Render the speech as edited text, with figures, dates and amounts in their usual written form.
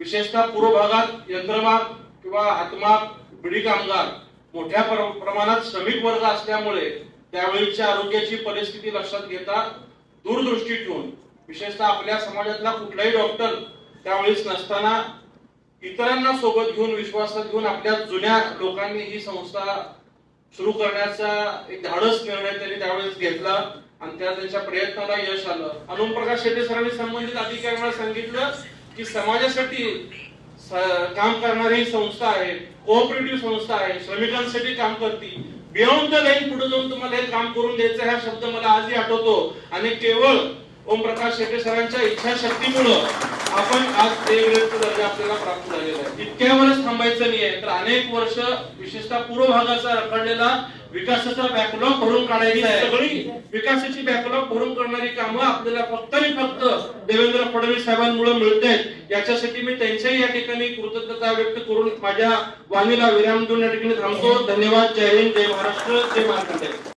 विशेषतः पूर्व भागात यंत्रमाग किंवा हातमाग बिडी कामगार मोठ्या प्रमाणात श्रमिक वर्ग असल्यामुळे त्यावेळीच्या आरोग्याची परिस्थिती लक्षात घेता दूरदृष्टी ठेवून विशेषतः आपल्या समाजातला कुठलाही डॉक्टर त्यावेळेस नसताना इतरांना सोबत घेऊन विश्वासात घेऊन आपल्या जुन्या लोकांनी ही संस्था सुरू करण्याचा एक धाडस निर्णय त्यांनी त्यावेळेस घेतला आणि त्यांच्या प्रयत्नाला यश आलं। अनुप प्रकाश शेटे सरांनी संबंधित अधिकाऱ्यांना सांगितलं की समाजासाठी काम करणारी ही संस्था आहे, कोऑपरेटिव्ह संस्था आहे, श्रमिकांसाठी काम करते, बियॉन्ड द लाईन पुढे जाऊन तुम्हाला हे काम करून द्यायचं हा शब्द मला आजही आठवतो आणि केवळ ओम प्रकाश शेटे सरांच्या इच्छाशक्तीमुळे आपण आज ते ग्रेडचा दर्जा आपल्याला प्राप्त झालेला आहे। इतक्यावरच थांबायचं नाहीये तर अनेक वर्ष विशेषतः पूर्व भागाचा रखडलेला विकासाचा बॅकलॉग भरून काढायची आहे। सगळी विकासाची बॅकलॉग भरून करणारी कामं आपल्याला फक्त आणि फक्त देवेंद्र फडणवीस साहेबांमुळे मिळतात। याच्यासाठी मी त्यांच्याही या ठिकाणी कृतज्ञता व्यक्त करून माझ्या वाणीला विराम देऊन या ठिकाणी थांबतो। धन्यवाद। जय हिंद, जय महाराष्ट्र, जय महाराष्ट्र।